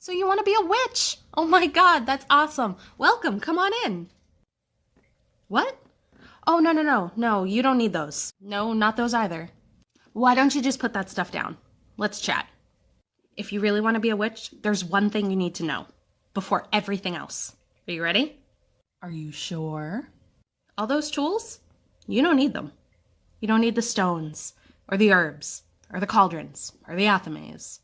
So you want to be a witch? Oh my God, that's awesome. Welcome, come on in. What? Oh, no, you don't need those. No, not those either. Why don't you just put that stuff down? Let's chat. If you really want to be a witch, there's one thing you need to know before everything else. Are you ready? Are you sure? All those tools? You don't need them. You don't need the stones, or the herbs, or the cauldrons, or the athames.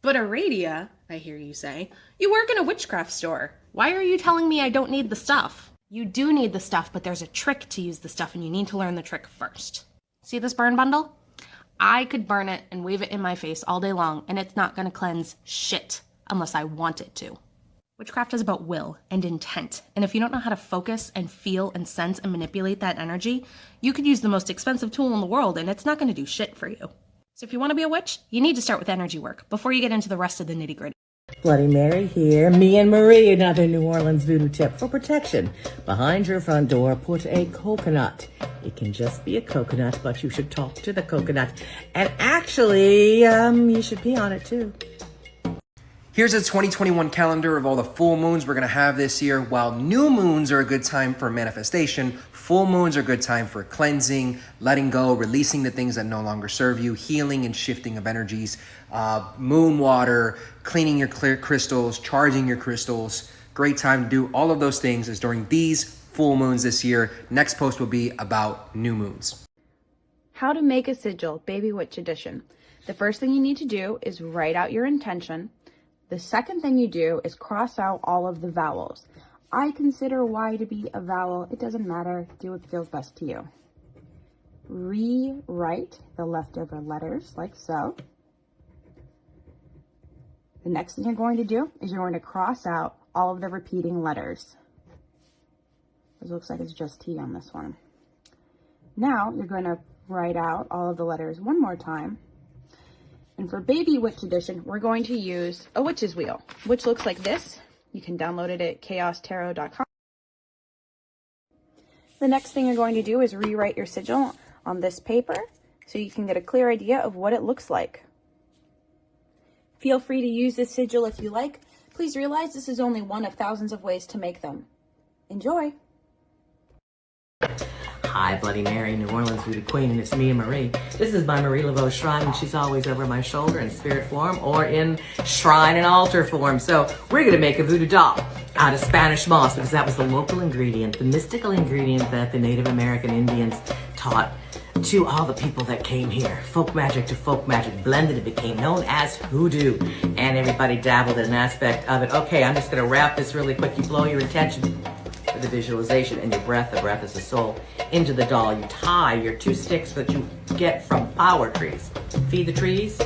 But Aradia, I hear you say, you work in a witchcraft store. Why are you telling me I don't need the stuff? You do need the stuff, but there's a trick to use the stuff, and you need to learn the trick first. See this burn bundle? I could burn it and wave it in my face all day long, and it's not going to cleanse shit unless I want it to. Witchcraft is about will and intent, and if you don't know how to focus and feel and sense and manipulate that energy, you could use the most expensive tool in the world, and it's not going to do shit for you. So if you want to be a witch, you need to start with energy work before you get into the rest of the nitty-gritty. Bloody Mary here. Me and Marie, another New Orleans voodoo tip for protection. Behind your front door, put a coconut. It can just be a coconut, but you should talk to the coconut. And actually, you should pee on it too. Here's a 2021 calendar of all the full moons we're going to have this year. While new moons are a good time for manifestation, full moons are a good time for cleansing, letting go, releasing the things that no longer serve you, healing and shifting of energies, moon water, cleaning your clear crystals, charging your crystals. Great time to do all of those things is during these full moons this year. Next post will be about new moons. How to make a sigil, Baby Witch Edition. The first thing you need to do is write out your intention. The second thing you do is cross out all of the vowels. I consider Y to be a vowel. It doesn't matter. Do what feels best to you. Rewrite the leftover letters like so. The next thing you're going to do is you're going to cross out all of the repeating letters. It looks like it's just T on this one. Now you're going to write out all of the letters one more time. And for Baby Witch Edition, we're going to use a witch's wheel, which looks like this. You can download it at chaostarot.com. The next thing you're going to do is rewrite your sigil on this paper so you can get a clear idea of what it looks like. Feel free to use this sigil if you like. Please realize this is only one of thousands of ways to make them. Enjoy! Hi, Bloody Mary, New Orleans voodoo queen, and it's me and Marie. This is my Marie Laveau shrine, and she's always over my shoulder in spirit form or in shrine and altar form. So we're going to make a voodoo doll out of Spanish moss because that was the local ingredient, the mystical ingredient that the Native American Indians taught to all the people that came here. Folk magic to folk magic blended, it became known as voodoo, and everybody dabbled in an aspect of it. Okay, I'm just going to wrap this really quick. You blow your intention for the visualization and your breath, the breath is the soul, into the doll. You tie your two sticks that you get from flower trees. Feed the trees,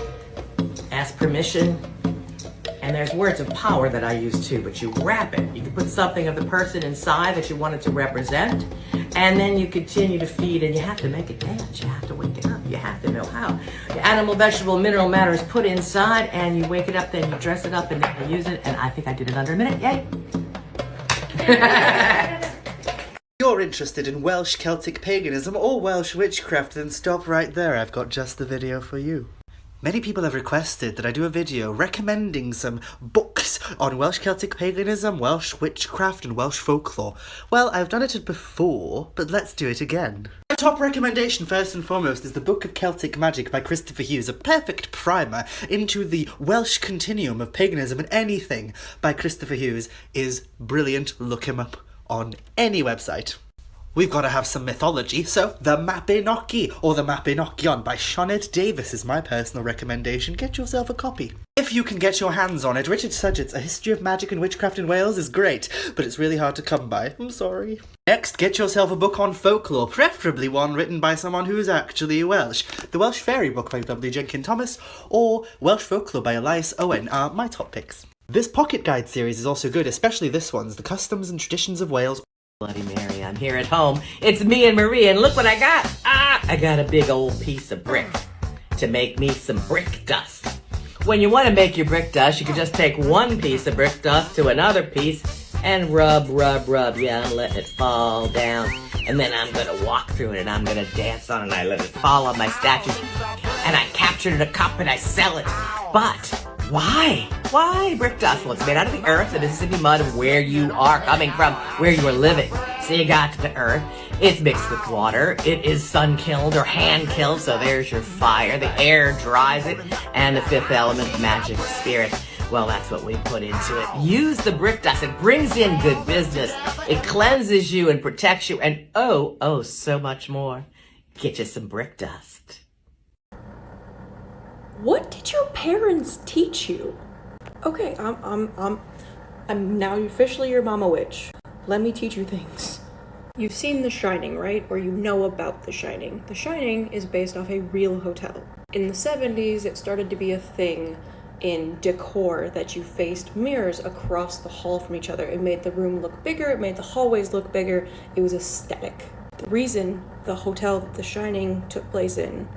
ask permission, and there's words of power that I use too, but you wrap it. You can put something of the person inside that you want it to represent, and then you continue to feed, and you have to make it dance. You have to wake it up. You have to know how. The animal, vegetable, mineral matter is put inside, and you wake it up, then you dress it up, and then you use it, and I think I did it under a minute. Yay! You're interested in Welsh Celtic paganism or Welsh witchcraft, then stop right there. I've got just the video for you. Many people have requested that I do a video recommending some books on Welsh Celtic paganism, Welsh witchcraft, and Welsh folklore. Well, I've done it before, but let's do it again. My top recommendation, first and foremost, is the Book of Celtic Magic by Christopher Hughes, a perfect primer into the Welsh continuum of paganism, and anything by Christopher Hughes is brilliant. Look him up on any website. We've got to have some mythology, so The Mabinogi, or The Mabinogion by Sioned Davis is my personal recommendation. Get yourself a copy. If you can get your hands on it, Richard Sudgett's A History of Magic and Witchcraft in Wales is great, but it's really hard to come by. I'm sorry. Next, get yourself a book on folklore, preferably one written by someone who is actually Welsh. The Welsh Fairy Book by W. Jenkin Thomas, or Welsh Folklore by Elias Owen are my top picks. This pocket guide series is also good, especially this one's The Customs and Traditions of Wales. Bloody Mary, I'm here at home. It's me and Marie, and look what I got. I got a big old piece of brick to make me some brick dust. When you want to make your brick dust, you can just take one piece of brick dust to another piece and rub. Yeah, I'm letting it fall down. And then I'm going to walk through it, and I'm going to dance on it, and I let it fall on my statues. And I capture it in a cup, and I sell it. But why? Why brick dust? Well, it's made out of the earth, the Mississippi mud of where you are coming from, where you are living. So you got the earth. It's mixed with water. It is sun-killed or hand-killed, so there's your fire. The air dries it, and the fifth element, magic spirit. Well, that's what we put into it. Use the brick dust. It brings in good business. It cleanses you and protects you, and oh, so much more. Get you some brick dust. What did your parents teach you? Okay, I'm now officially your mama witch. Let me teach you things. You've seen The Shining, right? Or you know about The Shining. The Shining is based off a real hotel. In the 70s, it started to be a thing in decor that you faced mirrors across the hall from each other. It made the room look bigger, it made the hallways look bigger. It was aesthetic. The reason the hotel that The Shining took place in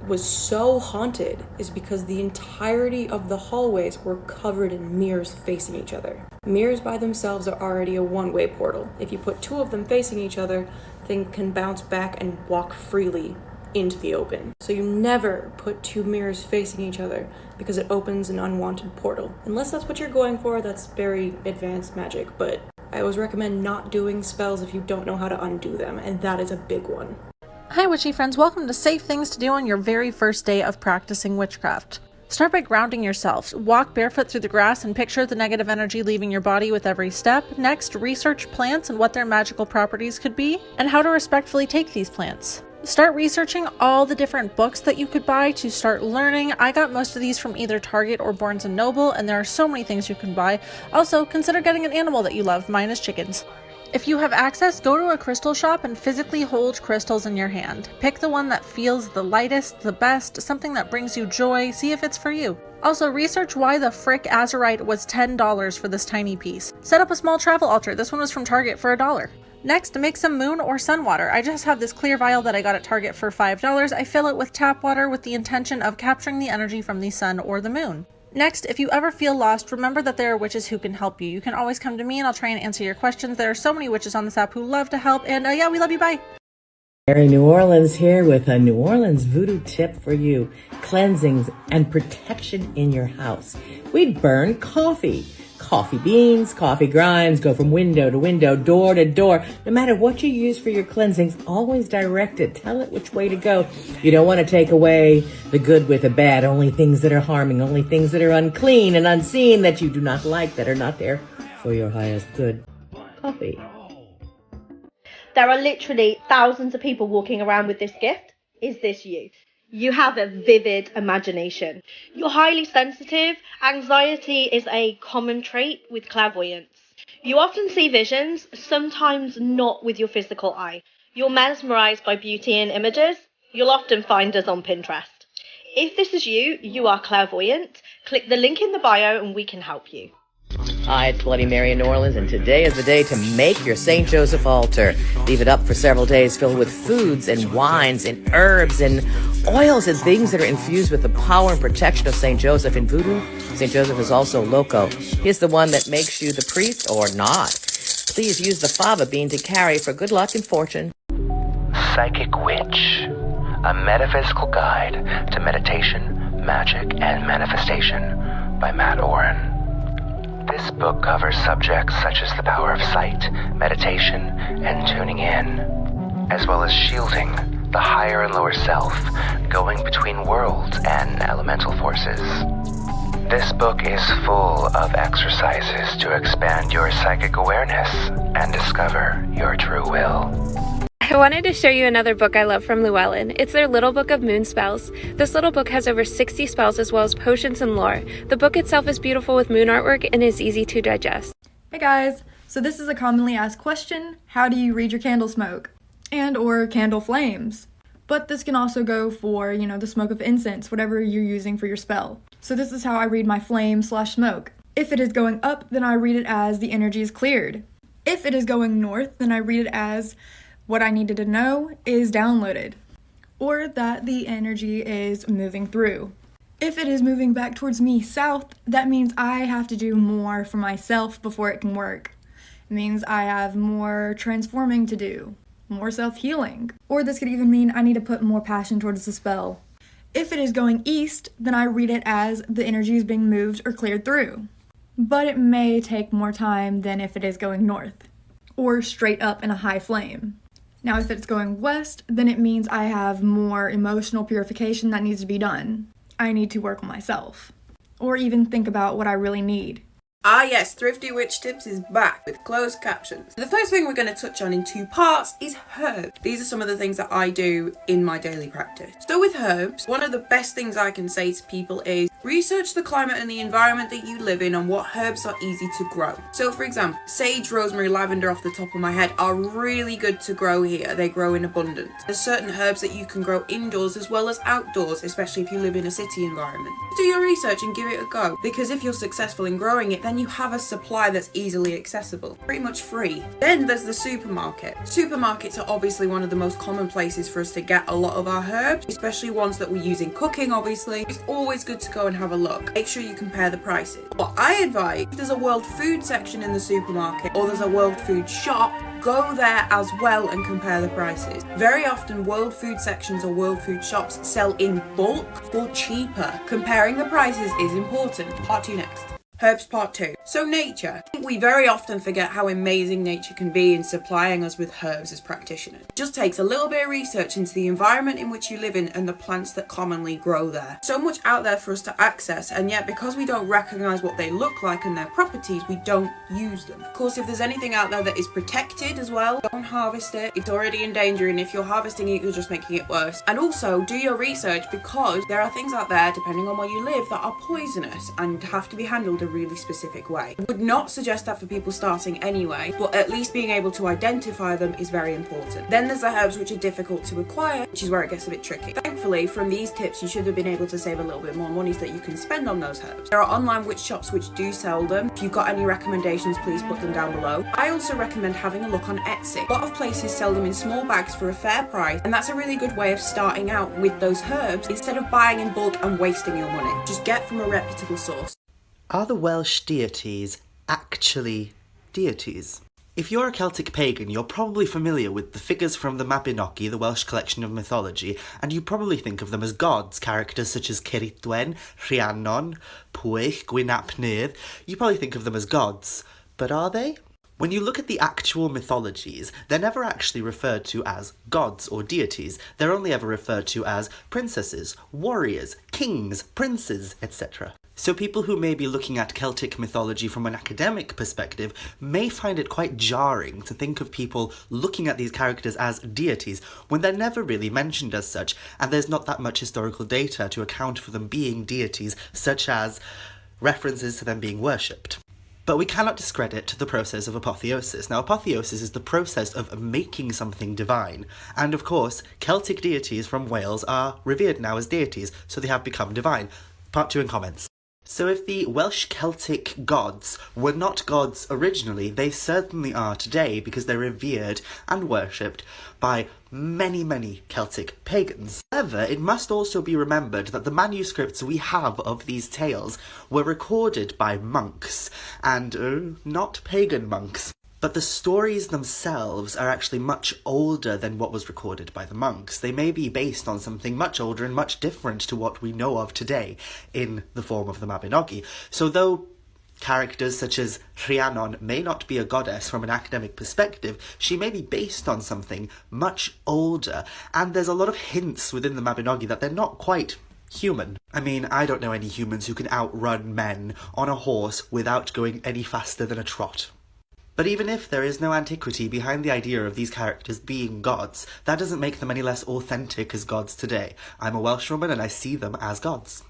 was so haunted is because the entirety of the hallways were covered in mirrors facing each other. Mirrors by themselves are already a one-way portal. If you put two of them facing each other, they can bounce back and walk freely into the open. So you never put two mirrors facing each other because it opens an unwanted portal. Unless that's what you're going for, that's very advanced magic, but I always recommend not doing spells if you don't know how to undo them, and that is a big one. Hi witchy friends, welcome to Safe Things to Do on your very first day of practicing witchcraft. Start by grounding yourself. Walk barefoot through the grass and picture the negative energy leaving your body with every step. Next, research plants and what their magical properties could be, and how to respectfully take these plants. Start researching all the different books that you could buy to start learning. I got most of these from either Target or Barnes & Noble, and there are so many things you can buy. Also, consider getting an animal that you love. Mine is chickens. If you have access, go to a crystal shop and physically hold crystals in your hand. Pick the one that feels the lightest, the best, something that brings you joy. See if it's for you. Also, research why the frick azurite was $10 for this tiny piece. Set up a small travel altar. This one was from Target for $1. Next, make some moon or sun water. I just have this clear vial that I got at Target for $5. I fill it with tap water with the intention of capturing the energy from the sun or the moon. Next, if you ever feel lost, remember that there are witches who can help you. You can always come to me and I'll try and answer your questions. There are so many witches on this app who love to help, and yeah, we love you, bye! Mary New Orleans here with a New Orleans voodoo tip for you. Cleansings and protection in your house. We'd burn coffee. Coffee beans, coffee grinds, go from window to window, door to door. No matter what you use for your cleansings, always direct it. Tell it which way to go. You don't want to take away the good with the bad. Only things that are harming, only things that are unclean and unseen that you do not like, that are not there for your highest good. Coffee. There are literally thousands of people walking around with this gift. Is this you? You have a vivid imagination. You're highly sensitive. Anxiety is a common trait with clairvoyance. You often see visions, sometimes not with your physical eye. You're mesmerized by beauty and images. You'll often find us on Pinterest. If this is you, you are clairvoyant. Click the link in the bio and we can help you. Hi, it's Bloody Mary in New Orleans, and today is the day to make your St. Joseph altar. Leave it up for several days, filled with foods and wines and herbs and oils and things that are infused with the power and protection of St. Joseph. In voodoo, St. Joseph is also loco. He's the one that makes you the priest or not. Please use the fava bean to carry for good luck and fortune. Psychic Witch, a metaphysical guide to meditation, magic, and manifestation by Matt Oren. This book covers subjects such as the power of sight, meditation, and tuning in, as well as shielding the higher and lower self, going between worlds and elemental forces. This book is full of exercises to expand your psychic awareness and discover your true will. I wanted to show you another book I love from Llewellyn. It's their Little Book of Moon Spells. This little book has over 60 spells as well as potions and lore. The book itself is beautiful with moon artwork and is easy to digest. Hey guys, so this is a commonly asked question: how do you read your candle smoke? And or candle flames? But this can also go for, the smoke of incense, whatever you're using for your spell. So this is how I read my flame/smoke. If it is going up, then I read it as the energy is cleared. If it is going north, then I read it as what I needed to know is downloaded, or that the energy is moving through. If it is moving back towards me south, that means I have to do more for myself before it can work. It means I have more transforming to do, more self-healing. Or this could even mean I need to put more passion towards the spell. If it is going east, then I read it as the energy is being moved or cleared through. But it may take more time than if it is going north, or straight up in a high flame. Now, if it's going west, then it means I have more emotional purification that needs to be done. I need to work on myself, or even think about what I really need. Ah yes, Thrifty Witch Tips is back with closed captions. The first thing we're going to touch on in 2 parts is herbs. These are some of the things that I do in my daily practice. So with herbs, one of the best things I can say to people is research the climate and the environment that you live in and what herbs are easy to grow. So for example, sage, rosemary, lavender off the top of my head are really good to grow here. They grow in abundance. There's certain herbs that you can grow indoors as well as outdoors, especially if you live in a city environment. Do your research and give it a go, because if you're successful in growing it, then you have a supply that's easily accessible, pretty much free. Then there's the supermarket. Supermarkets are obviously one of the most common places for us to get a lot of our herbs, especially ones that we use in cooking, obviously. It's always good to go and have a look. Make sure you compare the prices. What I advise, if there's a world food section in the supermarket or there's a world food shop, go there as well and compare the prices. Very often world food sections or world food shops sell in bulk or cheaper. Comparing the prices is important. Part 2 next. Herbs part 2. So nature. I think we very often forget how amazing nature can be in supplying us with herbs as practitioners. It just takes a little bit of research into the environment in which you live in and the plants that commonly grow there. So much out there for us to access, and yet because we don't recognise what they look like and their properties, we don't use them. Of course, if there's anything out there that is protected as well, don't harvest it. It's already in danger, and if you're harvesting it, you're just making it worse. And also do your research, because there are things out there, depending on where you live, that are poisonous and have to be handled a really specific way. I would not suggest that for people starting anyway, but at least being able to identify them is very important. Then there's the herbs which are difficult to acquire, which is where it gets a bit tricky. Thankfully, from these tips, you should have been able to save a little bit more money so that you can spend on those herbs. There are online witch shops which do sell them. If you've got any recommendations, please put them down below. I also recommend having a look on Etsy. A lot of places sell them in small bags for a fair price, and that's a really good way of starting out with those herbs instead of buying in bulk and wasting your money. Just get from a reputable source. Are the Welsh deities actually deities? If you're a Celtic pagan, you're probably familiar with the figures from the Mabinogi, the Welsh collection of mythology, and you probably think of them as gods, characters such as Ceridwen, Rhiannon, Pwyll, Gwyn ap Nudd. You probably think of them as gods. But are they? When you look at the actual mythologies, they're never actually referred to as gods or deities. They're only ever referred to as princesses, warriors, kings, princes, etc. So people who may be looking at Celtic mythology from an academic perspective may find it quite jarring to think of people looking at these characters as deities when they're never really mentioned as such, and there's not that much historical data to account for them being deities, such as references to them being worshipped. But we cannot discredit the process of apotheosis. Now, apotheosis is the process of making something divine. And of course, Celtic deities from Wales are revered now as deities, so they have become divine. Part 2 in comments. So if the Welsh Celtic gods were not gods originally, they certainly are today because they're revered and worshipped by many, many Celtic pagans. However, it must also be remembered that the manuscripts we have of these tales were recorded by monks, and not pagan monks. But the stories themselves are actually much older than what was recorded by the monks. They may be based on something much older and much different to what we know of today in the form of the Mabinogi. So though characters such as Rhiannon may not be a goddess from an academic perspective, she may be based on something much older, and there's a lot of hints within the Mabinogi that they're not quite human. I mean, I don't know any humans who can outrun men on a horse without going any faster than a trot. But even if there is no antiquity behind the idea of these characters being gods, that doesn't make them any less authentic as gods today. I'm a Welsh woman and I see them as gods.